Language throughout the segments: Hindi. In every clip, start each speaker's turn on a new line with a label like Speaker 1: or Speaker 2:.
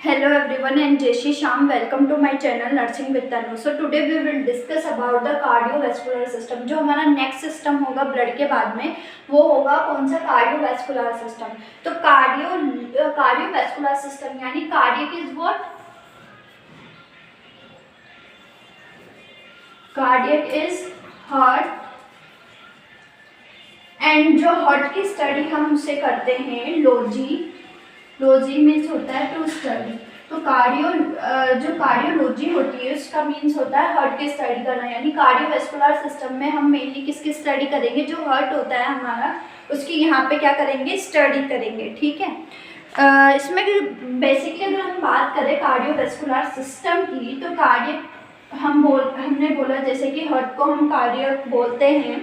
Speaker 1: Hello everyone and Jai Shri Shyam. Welcome to my channel Nursing with Tanu. So today we will discuss about the cardiovascular system. जो हमारा नेक्स्ट सिस्टम होगा ब्लड के बाद में वो होगा कौन सा? Cardiovascular system. तो कार्डियोवैस्कुलर सिस्टम यानी cardiac is what? Cardiac is heart and जो हार्ट की स्टडी हम उसे करते हैं लोजी मीन्स होता है टू स्टडी. तो जो कार्डियोलॉजी होती है उसका मीन्स होता है हार्ट की स्टडी करना. यानी कार्डियोवैस्कुलर सिस्टम में हम मेनली किसकी स्टडी करेंगे? जो हार्ट होता है हमारा उसकी यहाँ पे क्या करेंगे? स्टडी करेंगे. ठीक है. इसमें बेसिकली अगर हम बात करें कार्डियोवैस्कुलर सिस्टम की तो कार्डियक हमने बोला जैसे कि हार्ट को हम कार्डियक बोलते हैं.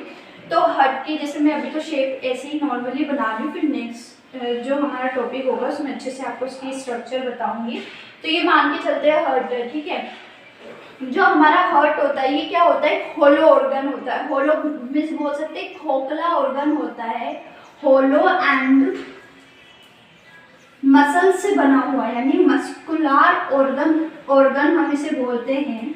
Speaker 1: तो हार्ट की जैसे मैं अभी तो शेप ऐसे ही नॉर्मली बना रही हूँ, फिर नेक्स्ट जो हमारा टॉपिक होगा उसमें अच्छे से आपको उसकी स्ट्रक्चर बताऊंगी. तो ये मान के चलते हैं हार्ट है. ठीक है. जो हमारा हार्ट होता है ये क्या होता है? होलो ऑर्गन होता है. होलो मीन्स बोल सकते हैं खोखला ऑर्गन होता है. होलो एंड मसल से बना हुआ यानी मस्कुलर ऑर्गन हम इसे बोलते हैं.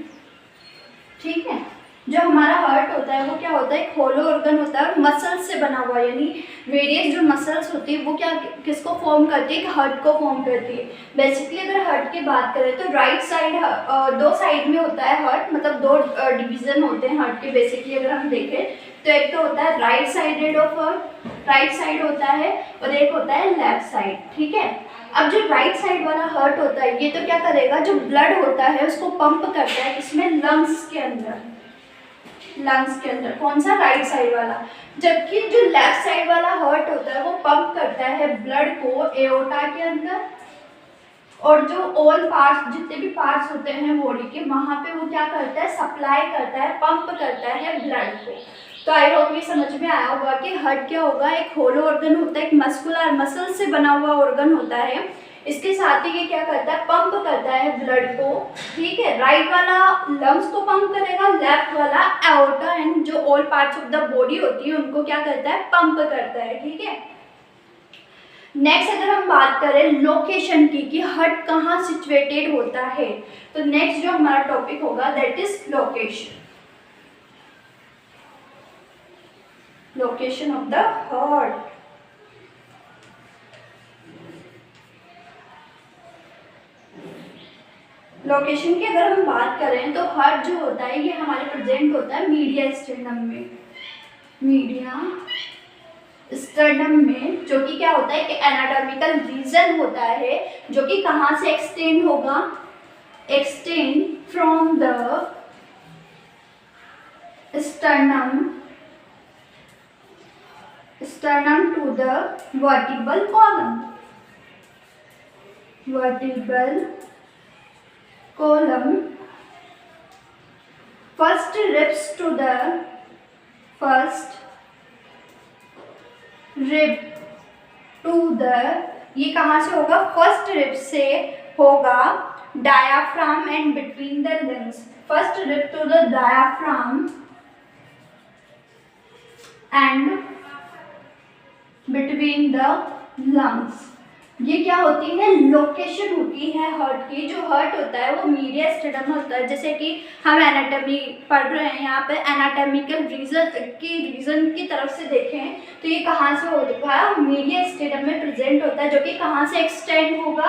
Speaker 1: ठीक है. जो हमारा हार्ट होता है वो क्या होता है? होलो ऑर्गन होता है और मसल्स से बना हुआ यानी वेरियस जो मसल्स होती है वो क्या किसको फॉर्म करती है? हार्ट को फॉर्म करती है. बेसिकली अगर हार्ट की बात करें तो राइट साइड दो साइड में होता है हार्ट, मतलब दो डिवीजन होते हैं हार्ट के. बेसिकली अगर हम देखें तो एक तो होता है right sided of heart, right side होता है, और एक होता है लेफ्ट साइड. ठीक है. अब जो राइट साइड वाला हार्ट होता है ये तो क्या करेगा? जो ब्लड होता है उसको पंप करता है इसमें लंग्स के अंदर. कौन सा? राइट साइड वाला. जबकि जो लेफ्ट साइड वाला हार्ट होता है वो पंप करता है ब्लड को एओर्टा के अंदर, और जो ऑल पार्ट्स जितने भी पार्ट्स होते हैं बॉडी के वहां पे वो क्या करता है? सप्लाई करता है, पंप करता है ब्लड को. तो आई होप ये समझ में आया होगा कि हार्ट क्या होगा? एक होलो ऑर्गन होता है, एक मस्कुलर मसल से बना हुआ ऑर्गन होता है. इसके साथ ही ये क्या करता है? पंप करता है ब्लड को. ठीक है. राइट वाला लंग्स को पंप करेगा, लेफ्ट वाला एओर्टा एंड जो all parts of the body होती है उनको क्या करता है? पंप करता है. ठीक है. नेक्स्ट अगर हम बात करें लोकेशन की कि हार्ट कहाँ सिचुएटेड होता है, तो नेक्स्ट जो हमारा टॉपिक होगा that is location of the heart. Location की अगर हम बात करें तो हार्ट जो होता है ये हमारे प्रेजेंट होता है मीडिया स्टर्नम में, जो कि क्या होता है कि एनाटॉमिकल रीजन होता है जो कि कहाँ से एक्सटेंड होगा? Extend from the sternum to the vertebral column. First ribs to the ये कहाँ से होगा? फर्स्ट रिब से होगा diaphragm and between the lungs. First rib to the diaphragm and between the lungs. ये क्या होती है? लोकेशन होती है हार्ट की. जो हार्ट होता है वो मीडिया स्टेडम होता है. जैसे कि हम एनाटॉमी पढ़ रहे हैं यहाँ पे, एनाटॉमिकल रीजन की तरफ से देखें तो ये कहाँ से होगा? मीडिया स्टेडम में प्रेजेंट होता है, जो कि कहाँ से एक्सटेंड होगा?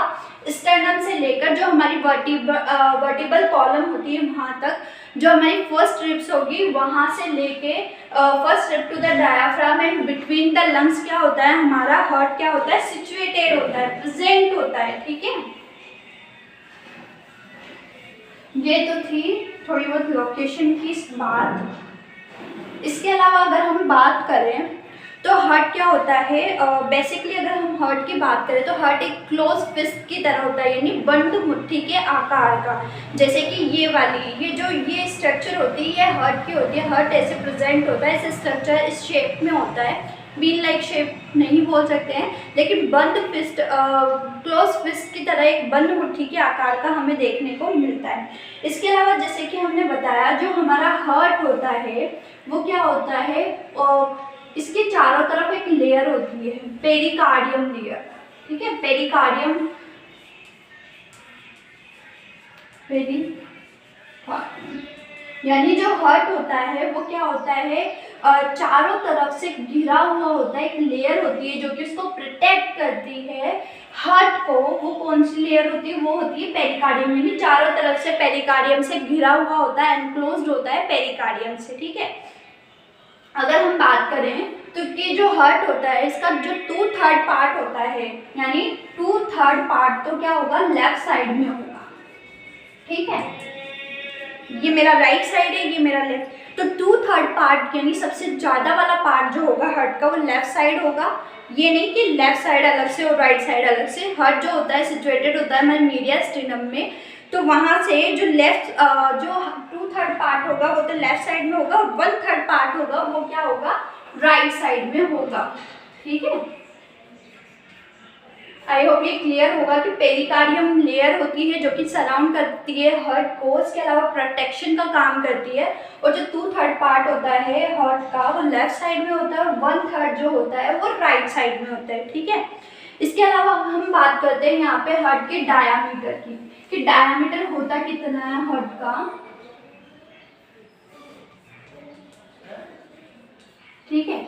Speaker 1: स्टर्नम से लेकर जो हमारी वर्टिबल कॉलम होती है वहाँ तक, जो हमारी फर्स्ट रिब्स होगी वहाँ से लेके first rib to the diaphragm and between the lungs क्या होता है? हमारा हार्ट क्या होता है? सिचुएटेड होता है, प्रेजेंट होता है. ठीक है. ये तो थी थोड़ी बहुत लोकेशन की बात. इसके अलावा अगर हम बात करें तो हार्ट क्या होता है? बेसिकली अगर हम हार्ट की बात करें तो हार्ट एक क्लोज फिस्ट की तरह होता है यानी बंद मुट्ठी के आकार का. जैसे कि ये स्ट्रक्चर होती है ये हार्ट की होती है. हार्ट ऐसे प्रेजेंट होता है, ऐसे स्ट्रक्चर इस शेप में होता है. बीन लाइक शेप नहीं बोल सकते हैं, लेकिन बंद फिस्ट क्लोज फिस्ट की तरह एक बंद मुट्ठी के आकार का हमें देखने को मिलता है. इसके अलावा जैसे कि हमने बताया जो हमारा हार्ट होता है वो क्या होता है? इसके चारों तरफ एक लेयर होती है, पेरिकार्डियम लेयर. ठीक है. पेरिकार्डियम पेरी यानी जो हार्ट होता है वो क्या होता है, चारों तरफ से घिरा हुआ होता है, एक लेयर होती है जो कि उसको प्रोटेक्ट करती है हार्ट को। वो कौन सी लेयर होती है, वो होती है पेरिकार्डियम, यानी चारों तरफ से पेरिकार्डियम से घिरा हुआ होता है, एनक्लोज्ड होता है पेरिकार्डियम से, ठीक है। अगर हम बात करें तो ये जो हार्ट होता है इसका जो 2/3 पार्ट होता है, यानी 2/3 पार्ट तो क्या होगा, लेफ्ट साइड में होगा, ठीक है। ये मेरा राइट साइड है, ये मेरा लेफ्ट, तो 2/3 पार्ट यानी सबसे ज़्यादा वाला पार्ट जो होगा हार्ट का वो लेफ्ट साइड होगा। ये नहीं कि लेफ्ट साइड अलग से और राइट साइड अलग से। हार्ट जो होता है सिचुएटेड होता है हमारे मीडियास्टिनम में, तो वहाँ से जो लेफ्ट जो 2/3 पार्ट होगा वो तो लेफ्ट साइड में होगा, और 1/3 पार्ट होगा वो क्या होगा, राइट साइड में होगा, ठीक है। आई होप ये क्लियर होगा कि पेरिकार्डियम लेयर होती है जो कि सराउंड करती है हार्ट को, इसके अलावा प्रोटेक्शन का काम करती है, और जो 2/3 पार्ट होता है हार्ट का वो लेफ्ट साइड में होता है, और 1/3 जो होता है वो राइट साइड में होता है, ठीक है। इसके अलावा हम बात करते हैं यहाँ पे हार्ट के डायामीटर की, कि डायामीटर होता कितना है हार्ट का, ठीक है।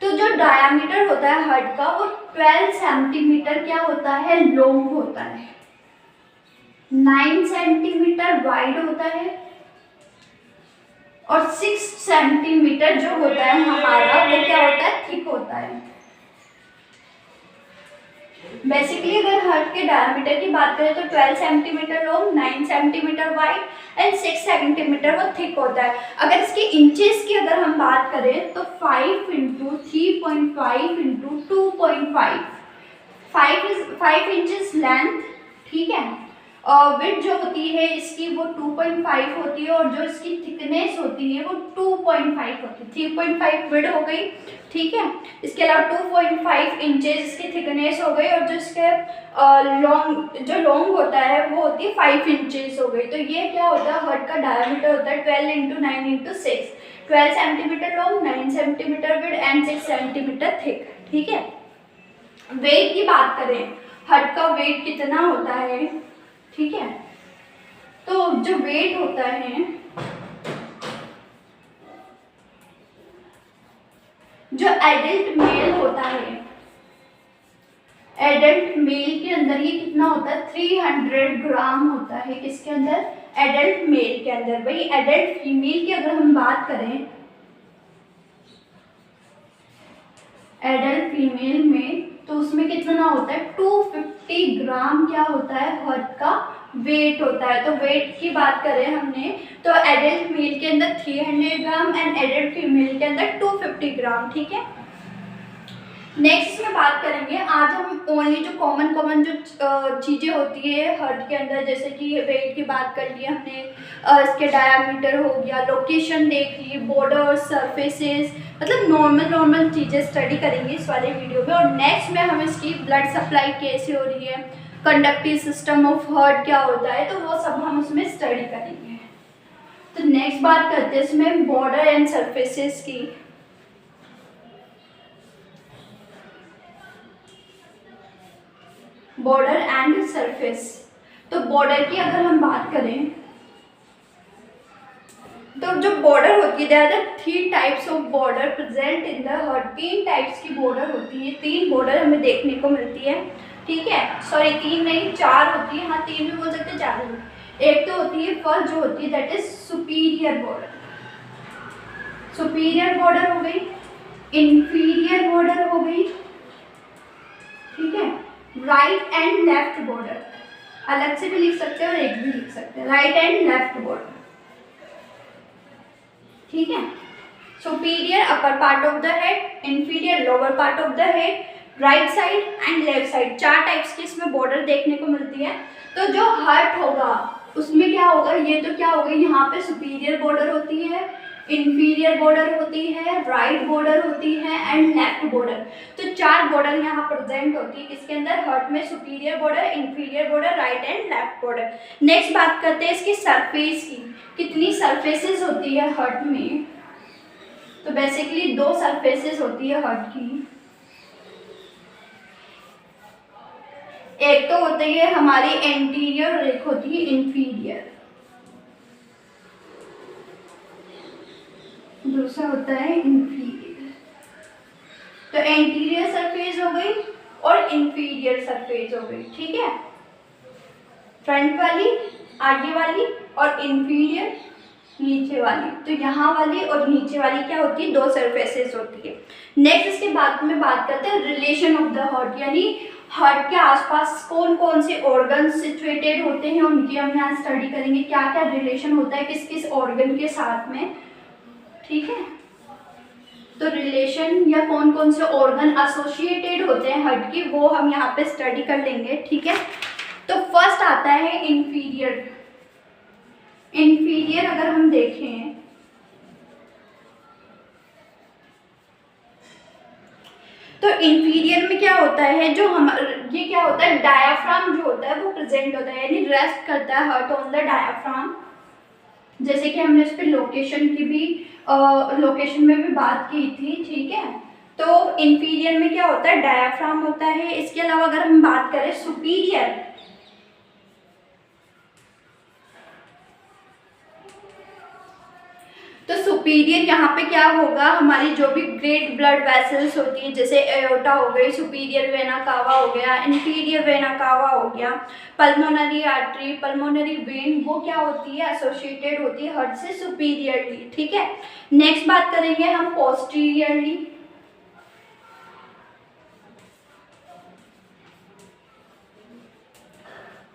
Speaker 1: तो जो डायामीटर होता है हार्ट का वो 12 सेंटीमीटर क्या होता है, लॉन्ग होता है, 9 सेंटीमीटर वाइड होता है, और 6 सेंटीमीटर जो होता है हमारा वो क्या होता है, थिक होता है। बेसिकली अगर हार्ट के डायमीटर की बात करें तो 12 centimetre long, 9 centimetre wide and 6 centimetre वो थिक होता है। अगर इसके इंचेस की अगर हम बात करें तो 5 इंटू 3.5 इंटू 2.5, 5 इंचेस लेंथ, ठीक है। विड्थ जो होती है इसकी वो 2.5 होती है, और जो इसकी थिकनेस होती है वो 2.5 होती है, 3.5 विड्थ हो गई, ठीक है। इसके अलावा 2.5 इंचेस इसकी थिकनेस हो गई, और जो इसके लॉन्ग होता है वो होती है 5 इंचेस हो गई। तो ये क्या होता है, हार्ट का डायमीटर होता है 12 into 9 into 6, 12 centimetre long, 9 centimetre width and 6 centimetre thick, ठीक है। वेट की बात करें, हार्ट का वेट कितना होता है, ठीक है। तो जो वेट होता है, जो एडल्ट मेल होता है, एडल्ट मेल के अंदर ये कितना होता है, 300 ग्राम होता है, किसके अंदर, एडल्ट मेल के अंदर। भाई एडल्ट फीमेल की अगर हम बात करें, एडल्ट फीमेल में, तो उसमें कितना होता है, 250 ग्राम क्या होता है, हार्ट का वेट होता है। तो वेट की बात करें हमने तो एडल्ट मेल के अंदर 300 ग्राम एंड एडल्ट फीमेल के अंदर 250 ग्राम, ठीक है। नेक्स्ट में बात करेंगे, आज हम ओनली जो कॉमन जो चीज़ें होती है हार्ट के अंदर, जैसे कि वेट की बात कर ली हमने, इसके डायमीटर हो गया, लोकेशन देख ली, बॉर्डर, सरफेसेस, मतलब नॉर्मल चीज़ें स्टडी करेंगे इस वाले वीडियो में। और नेक्स्ट में हम इसकी ब्लड सप्लाई कैसे हो रही है, कंडक्टिव सिस्टम ऑफ हार्ट क्या होता है, तो वो सब हम उसमें स्टडी करेंगे। तो नेक्स्ट बात करते हैं इसमें बॉर्डर एंड सरफेसेस की। बॉर्डर एंड सरफेस, तो बॉर्डर की अगर हम बात करें तो जो बॉर्डर होती है, there are 3 types of border present in the heart. 3 types की बॉर्डर होती है, 3 बॉर्डर हमें देखने को मिलती है, ठीक है। सॉरी 3 नहीं 4 होती है, हाँ 3 भी बोल सकते हैं 4 भी। एक तो होती है फर्स्ट जो होती है that is superior border, superior border हो गई, इंफीरियर बॉर्डर हो गई, ठीक है। राइट एंड लेफ्ट बॉर्डर, अलग से भी लिख सकते हैं और एक भी लिख सकते हैं, राइट एंड लेफ्ट बॉर्डर, ठीक है। Superior upper part of the head, inferior lower part of the head, right side and left side, 4 types की इसमें बॉर्डर देखने को मिलती है। तो जो हार्ट होगा उसमें क्या होगा, ये तो क्या होगा, यहाँ पे सुपीरियर बॉर्डर होती है, इंफीरियर बॉर्डर होती है, राइट बॉर्डर होती है एंड लेफ्ट बॉर्डर। तो 4 बॉर्डर यहाँ प्रेजेंट होती है किसके अंदर, हार्ट में, superior border, inferior border, right and left border. Next बात करते हैं इसकी सरफेस की, कितनी सरफेसेस होती है हार्ट में। तो बेसिकली 2 सरफेसेस होती है हार्ट की, एक तो होती है हमारी एंटीरियर और एक होती है इंफीरियर। दूसरा होता है इंफीरियर। तो एंटीरियर सरफेस हो गई और इंफीरियर सरफेस हो गई, ठीक है। फ्रंट वाली, आगे वाली, और इंफीरियर नीचे वाली। तो यहाँ वाली और नीचे वाली क्या होती है, दो सरफेसेस होती है। नेक्स्ट इसके बाद में बात करते हैं रिलेशन ऑफ द हार्ट, यानी हार्ट के आसपास कौन कौन से ऑर्गन सिचुएटेड होते हैं, उनकी हम यहाँ स्टडी करेंगे, क्या क्या रिलेशन होता है किस किस ऑर्गन के साथ में, ठीक है। तो रिलेशन या कौन कौन से ऑर्गन एसोसिएटेड होते हैं हार्ट की, वो हम यहाँ पे स्टडी कर लेंगे, ठीक है। तो फर्स्ट आता है इंफीरियर। इंफीरियर अगर हम देखें तो इंफीरियर में क्या होता है, जो हम ये क्या होता है, डायाफ्राम जो होता है वो प्रेजेंट होता है, यानी रेस्ट करता है हार्ट ऑन द डायाफ्राम। जैसे कि हमने इस पे लोकेशन की भी लोकेशन में भी बात की थी, ठीक है। तो इंफीरियर में क्या होता है, डायाफ्राम होता है। इसके अलावा अगर हम बात करें सुपीरियर, तो सुपीरियर यहाँ पे क्या होगा, हमारी जो भी ग्रेट ब्लड वेसल्स होती है, जैसे एओर्टा हो गई, सुपीरियर वेना कावा हो गया, इंफीरियर वेना कावा हो गया, पल्मोनरी आर्टरी, पल्मोनरी वेन, वो क्या होती है, एसोसिएटेड होती है हार्ट से सुपीरियरली, ठीक है। नेक्स्ट बात करेंगे हम पोस्टीरियरली।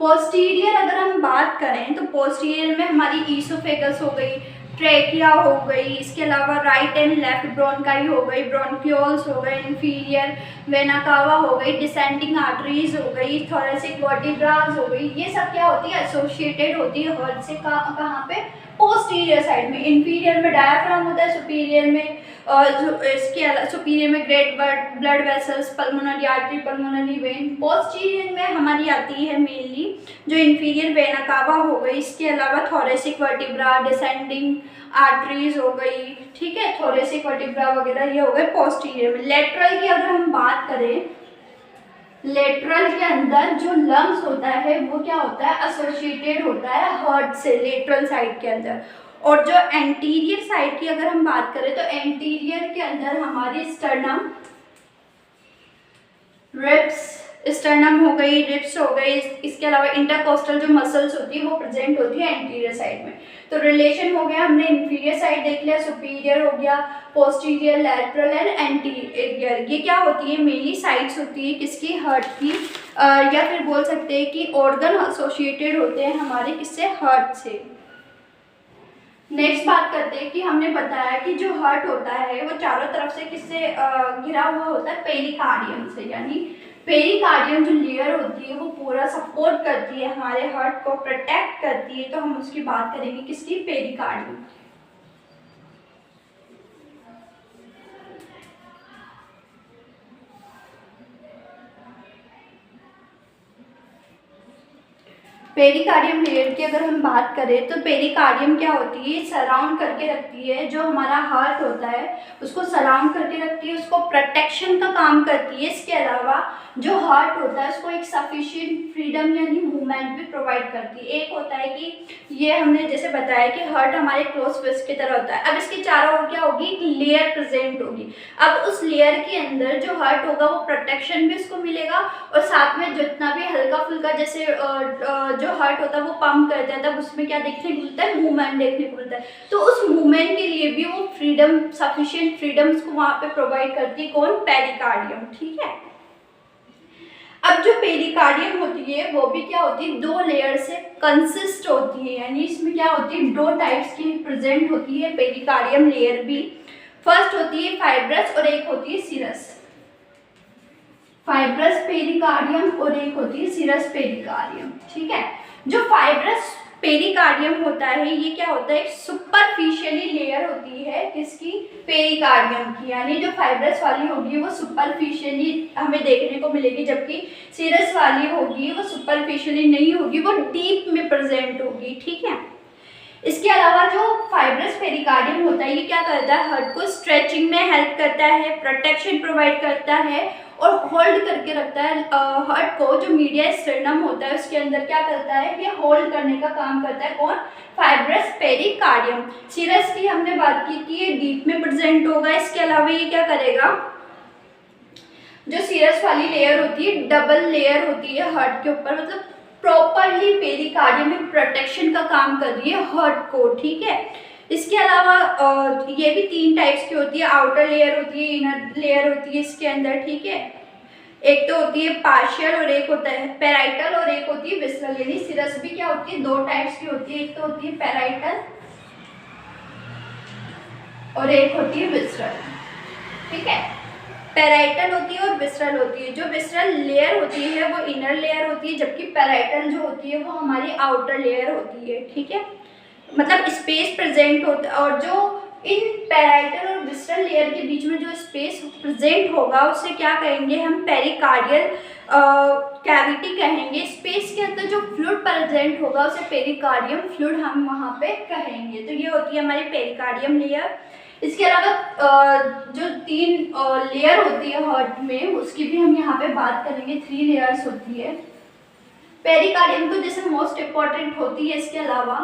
Speaker 1: पोस्टीरियर अगर हम बात करें तो पोस्टीरियर में हमारी ईसोफेगस हो गई, ट्रेकिया हो गई, इसके अलावा राइट एंड लेफ्ट ब्रोंकाई हो गई, ब्रोंक्यूल्स हो गए, इंफीरियर वेना कावा हो गई, डिसेंडिंग आर्टरीज हो गई, थोरेसिक वर्टिब्रास हो गई, ये सब क्या होती है, एसोसिएटेड होती है हार्ट से। कहाँ पे, पोस्टीरियर साइड में। इंफीरियर में डायाफ्राम होता है, सुपीरियर में इसके सुपीरियर में great blood vessels, pulmonary artery, pulmonary vein. Posterior में हमारी आती है मेनली जो इंफीरियर वेना कावा हो गई, इसके अलावा थोरेसिक वर्टिब्रा, डिसेंडिंग आर्टरीज हो गई, ठीक है, थोरेसिक वर्टिब्रा वगैरह ये हो गए पोस्टीरियर में। लेटरल की अगर हम बात करें, लेटरल के अंदर जो लंग्स होता है वो क्या होता है, एसोसिएटेड होता है हार्ट से, लेटरल साइड के अंदर। और जो एंटीरियर साइड की अगर हम बात करें तो एंटीरियर के अंदर हमारी स्टर्नम, रिब्स, स्टर्नम हो गई, रिब्स हो गई, इसके अलावा इंटरकोस्टल जो मसल्स होती है वो प्रेजेंट होती है एंटीरियर साइड में। तो रिलेशन हो गया, हमने इंफीरियर साइड देख लिया, सुपीरियर हो गया, पोस्टीरियर, लेटरल एंड एंटीरियर। ये क्या होती है, मेनली साइड्स होती है किसकी, हार्ट की, या फिर बोल सकते हैं कि ऑर्गन एसोसिएटेड होते हैं हमारे किससे, हार्ट से। नेक्स्ट बात करते हैं कि हमने बताया कि जो हार्ट होता है वो चारों तरफ से किससे घिरा हुआ होता है, पेरिकार्डियम से, यानी पेरिकार्डियम जो लेयर होती है वो पूरा सपोर्ट करती है हमारे हार्ट को, प्रोटेक्ट करती है। तो हम उसकी बात करेंगे किसकी, पेरिकार्डियम। पेरिकार्डियम लेयर की अगर हम बात करें तो पेरिकार्डियम क्या होती है, सराउंड करके रखती है, जो हमारा हार्ट होता है उसको सराउंड करके रखती है, उसको प्रोटेक्शन का काम करती है। इसके अलावा जो हार्ट होता है उसको एक सफिशिएंट फ्रीडम यानी मूवमेंट भी प्रोवाइड करती है। एक होता है कि ये हमने जैसे बताया कि हार्ट हमारे क्लोज फिस्ट की तरह होता है, अब इसके चारों ओर क्या होगी, एक लेयर प्रेजेंट होगी। अब उस लेयर के अंदर जो हार्ट होगा वो प्रोटेक्शन भी उसको मिलेगा, और साथ में जितना भी हल्का फुल्का जैसे जो हार्ट होता है वो पंप करता है, तब उसमें क्या देखने को मिलता है, मूवमेंट देखने को मिलता है। तो उस मूवमेंट के लिए भी वो फ्रीडम, सफिशिएंट फ्रीडम्स को वहाँ पे प्रोवाइड करती है कौन, पेरिकार्डियम, ठीक है। अब जो पेरिकार्डियम होती है वो भी क्या होती है, दो लेयर से कंसिस्ट होती है, यानी इसमें क्या होती है, दो टाइप्स की प्रेजेंट होती है पेरिकार्डियम लेयर भी। फर्स्ट होती है फाइब्रस और एक होती है सीरस। फाइब्रस पेरिकार्डियम और एक होती है सीरस पेरिकार्डियम, ठीक है। जो फाइब्रस पेरिकार्डियम होता है ये क्या होता है, एक सुपरफिशियली लेयर होती है किसकी, पेरिकार्डियम की, यानी जो फाइब्रस वाली होगी वो सुपरफिशियली हमें देखने को मिलेगी, जबकि सीरस वाली होगी वो सुपरफिशियली नहीं होगी, वो डीप में प्रेजेंट होगी, ठीक है। इसके अलावा जो फाइब्रस पेरिकार्डियम होता है ये क्या करता है, हार्ट को स्ट्रेचिंग में हेल्प करता है, प्रोटेक्शन प्रोवाइड करता है, और होल्ड करके रखता है हार्ट को। जो मीडिया स्टर्नम होता है उसके अंदर क्या करता है, ये होल्ड करने का काम करता है कौन, फाइब्रस पेरिकार्डियम। सीरस की हमने बात की कि ये डीप में प्रेजेंट होगा, इसके अलावा ये क्या करेगा, जो सीरस वाली लेयर होती है डबल लेयर होती है हार्ट के ऊपर, मतलब प्रॉपरली पेरिकार्डियम में प्रोटेक्शन का काम कर रही है हार्ट को, ठीक है। इसके अलावा ये भी 3 टाइप्स की होती है, आउटर लेयर होती है, इनर लेयर होती है इसके अंदर, ठीक है। एक तो होती है पार्शियल और एक होता है पेराइटल और एक होती है विसरल, यानी सिरस भी क्या होती है 2 टाइप्स की होती है, एक तो होती है पेराइटल और एक होती है विसरल, ठीक है। पेराइटल होती है और विसरल होती है। जो विसरल लेयर होती है वो इनर लेयर होती है, जबकि पेराइटल जो होती है वो हमारी आउटर लेयर होती है, ठीक है। मतलब स्पेस प्रेजेंट होता है, और जो इन पेराइटल और विसरल लेयर के बीच में जो स्पेस प्रेजेंट होगा उसे क्या कहेंगे हम, पेरिकार्डियल कैविटी कहेंगे। स्पेस के अंदर जो फ्लूइड प्रेजेंट होगा उसे पेरिकार्डियम फ्लूइड हम वहाँ पे कहेंगे। तो ये होती है हमारी पेरिकार्डियम लेयर। इसके अलावा जो 3 लेयर होती है हार्ट में उसकी भी हम यहाँ पे बात करेंगे, 3 लेयर्स होती है। पेरिकार्डियम तो जैसे मोस्ट इम्पॉर्टेंट होती है, इसके अलावा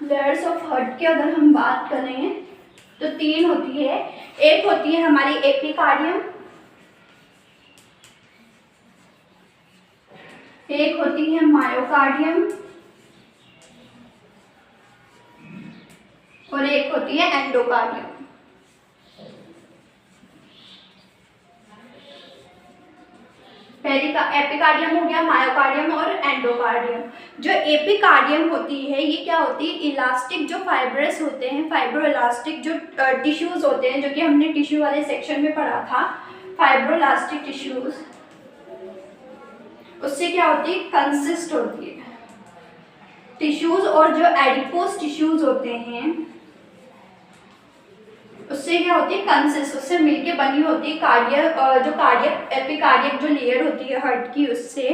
Speaker 1: लेयर्स ऑफ हार्ट की अगर हम बात करें तो 3 होती है। एक होती है हमारी एपिकार्डियम, एक होती है मायोकार्डियम और एक होती है एंडोकार्डियम। एपिकार्डियम हो गया, मायोकार्डियम और एंडोकार्डियम। जो एपिकार्डियम होती है ये क्या होती है, इलास्टिक जो फाइब्रस होते हैं, फाइब्रो इलास्टिक जो टिश्यूज होते हैं, जो कि हमने टिश्यू वाले सेक्शन में पढ़ा था, फाइब्रो इलास्टिक टिश्यूज, उससे क्या होती है, कंसिस्ट होती है टिश्यूज। और जो एडिपोज टिश्यूज होते हैं उससे क्या होती है, कंसिस्ट, उससे मिलके बनी होती है कार्डियक, जो कार्डियक एपिकार्डियक जो लेयर होती है हार्ट की उससे।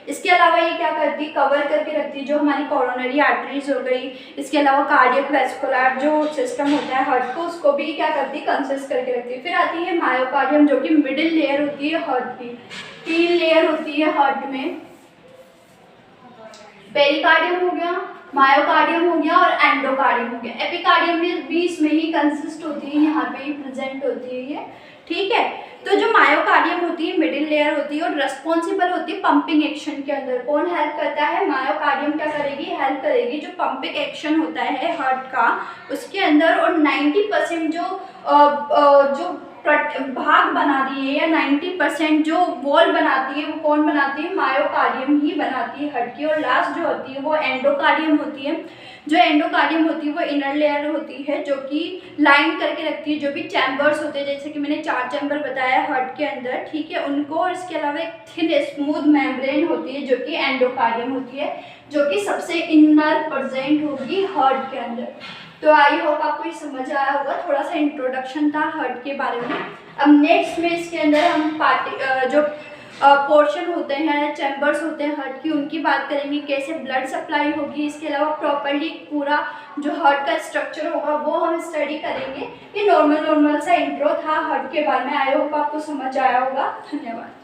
Speaker 1: इसके अलावा ये क्या करती है, कवर करके रखती है जो हमारी कोरोनरी आर्टरीज हो गई। इसके अलावा कार्डियक वेस्कुलर जो सिस्टम होता है हार्ट को, उसको भी क्या करती है, कंसिस्ट करके रखती है। फिर आती है मायोकार्डियम जो कि मिडिल लेयर होती है हार्ट की। 3 लेयर होती है हार्ट में, पेरिकार्डियम हो गया, मायोकार्डियम हो गया और एंडोकार्डियम हो गया। एपिकार्डियम भी बीच में ही कंसिस्ट होती है, यहाँ पे ही प्रेजेंट होती है ये, ठीक है। तो जो मायोकार्डियम होती है मिडिल लेयर होती है और रेस्पॉन्सिबल होती है पंपिंग एक्शन के अंदर। कौन हेल्प करता है, मायोकार्डियम क्या करेगी, हेल्प करेगी जो पंपिंग एक्शन होता है हार्ट का उसके अंदर। और 90% जो भाग बना रही है या 90% जो वॉल बनाती है वो कौन बनाती है, मायोकार्डियम ही बनाती है हार्ट की। और लास्ट जो होती है वो एंडोकार्डियम होती है। जो एंडोकार्डियम होती है वो इनर लेयर होती है जो कि लाइन करके रखती है जो भी चैम्बर्स होते हैं, जैसे कि मैंने 4 चैम्बर बताया हार्ट के अंदर, ठीक है, उनको। और इसके अलावा एक थिन स्मूथ मेम्ब्रेन होती है जो कि एंडोकार्डियम होती है, जो कि सबसे इनर प्रेजेंट होगी हार्ट के अंदर। तो आई होप आपको ये समझ आया होगा, थोड़ा सा इंट्रोडक्शन था हार्ट के बारे में। अब नेक्स्ट में इसके अंदर हम जो पोर्शन होते हैं, चैम्बर्स होते हैं हार्ट की, उनकी बात करेंगे, कैसे ब्लड सप्लाई होगी। इसके अलावा प्रॉपर्ली पूरा जो हार्ट का स्ट्रक्चर होगा वो हम स्टडी करेंगे। ये नॉर्मल सा इंट्रो था हार्ट के बारे में। आई होप आपको समझ आया होगा। धन्यवाद।